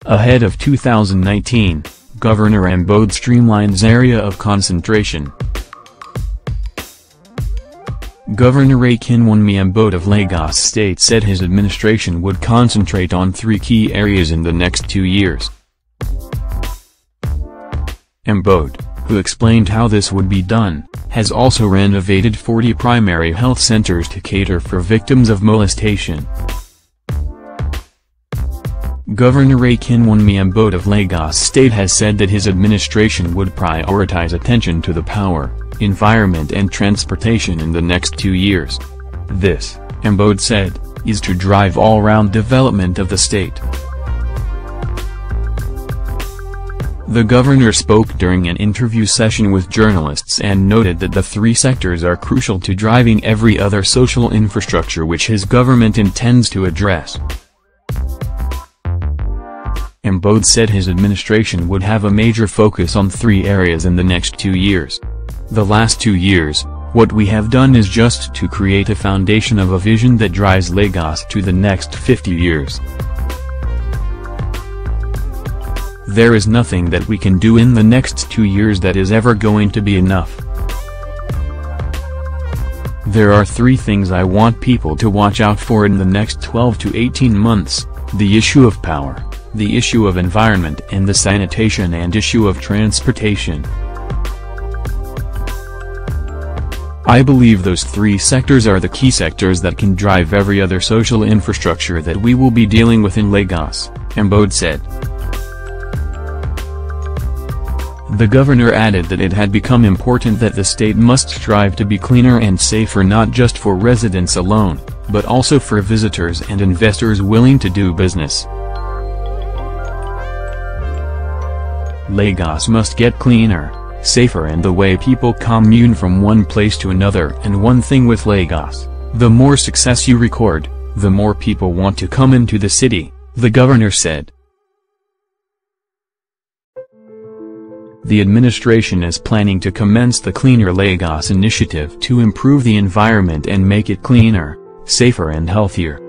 Ahead of 2019, Governor Ambode streamlines area of concentration. Governor Akinwunmi Ambode of Lagos State said his administration would concentrate on 3 key areas in the next 2 years. Ambode, who explained how this would be done, has also renovated 40 primary health centers to cater for victims of molestation. Governor Akinwunmi Ambode of Lagos State has said that his administration would prioritize attention to the power, environment and transportation in the next 2 years. This, Ambode said, is to drive all-round development of the state. The governor spoke during an interview session with journalists and noted that the 3 sectors are crucial to driving every other social infrastructure which his government intends to address. Ambode said his administration would have a major focus on 3 areas in the next 2 years. The last 2 years, what we have done is just to create a foundation of a vision that drives Lagos to the next 50 years. There is nothing that we can do in the next 2 years that is ever going to be enough. There are 3 things I want people to watch out for in the next 12 to 18 months, the issue of power, the issue of environment and the sanitation and issue of transportation. I believe those 3 sectors are the key sectors that can drive every other social infrastructure that we will be dealing with in Lagos, Ambode said. The governor added that it had become important that the state must strive to be cleaner and safer not just for residents alone, but also for visitors and investors willing to do business. Lagos must get cleaner, safer and the way people commune from one place to another. And one thing with Lagos, the more success you record, the more people want to come into the city, the governor said. The administration is planning to commence the Cleaner Lagos initiative to improve the environment and make it cleaner, safer and healthier.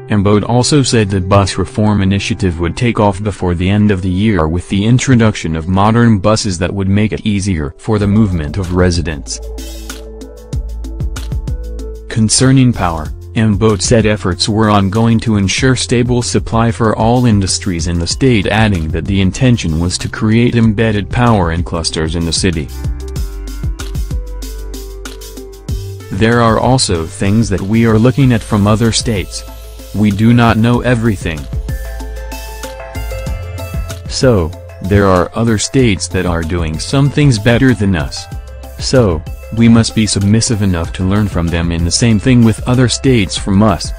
Ambode also said the bus reform initiative would take off before the end of the year with the introduction of modern buses that would make it easier for the movement of residents. Concerning power, Ambode said efforts were ongoing to ensure stable supply for all industries in the state, adding that the intention was to create embedded power in clusters in the city. There are also things that we are looking at from other states. We do not know everything. So, there are other states that are doing some things better than us. So, we must be submissive enough to learn from them, and the same thing with other states from us.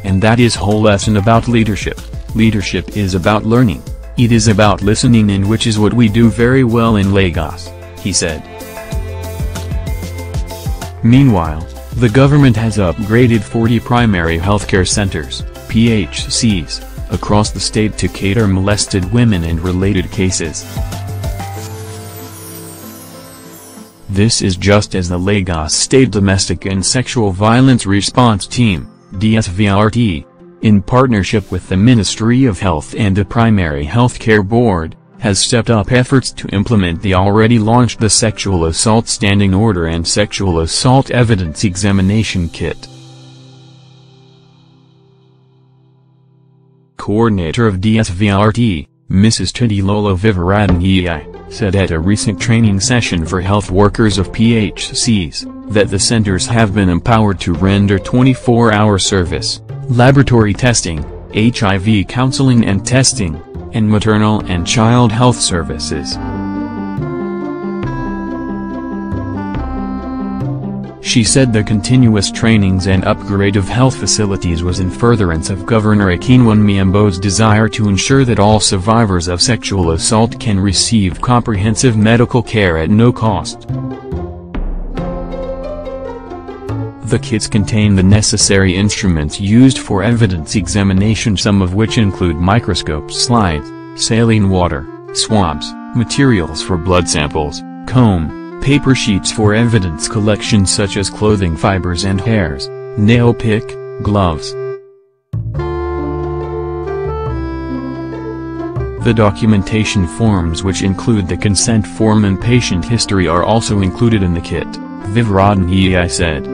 And that is whole lesson about leadership. Leadership is about learning. It is about listening, and which is what we do very well in Lagos, he said. Meanwhile, the government has upgraded 40 primary healthcare centers, PHCs, across the state to cater molested women and related cases. This is just as the Lagos State Domestic and Sexual Violence Response Team, DSVRT, in partnership with the Ministry of Health and the Primary Healthcare Board, has stepped up efforts to implement the already launched the Sexual Assault Standing Order and Sexual Assault Evidence Examination Kit. Coordinator of DSVRT, Mrs. Titilola Vivaradanyai, said at a recent training session for health workers of PHCs, that the centers have been empowered to render 24-hour service, laboratory testing, HIV counseling and testing, and maternal and child health services. She said the continuous trainings and upgrade of health facilities was in furtherance of Governor Akinwunmi Ambode's desire to ensure that all survivors of sexual assault can receive comprehensive medical care at no cost. The kits contain the necessary instruments used for evidence examination, some of which include microscopes, slides, saline water, swabs, materials for blood samples, comb, paper sheets for evidence collection such as clothing fibers and hairs, nail pick, gloves. The documentation forms, which include the consent form and patient history, are also included in the kit, Vivradhan said.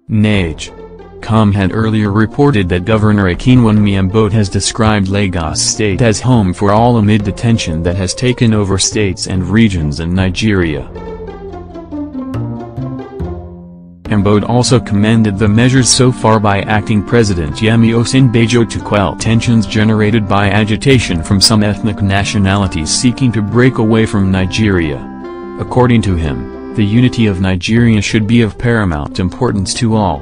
NAGE.com had earlier reported that Governor Akinwunmi Ambode has described Lagos state as home for all amid the tension that has taken over states and regions in Nigeria. Ambode also commended the measures so far by acting President Yemi Osinbajo to quell tensions generated by agitation from some ethnic nationalities seeking to break away from Nigeria. According to him, the unity of Nigeria should be of paramount importance to all.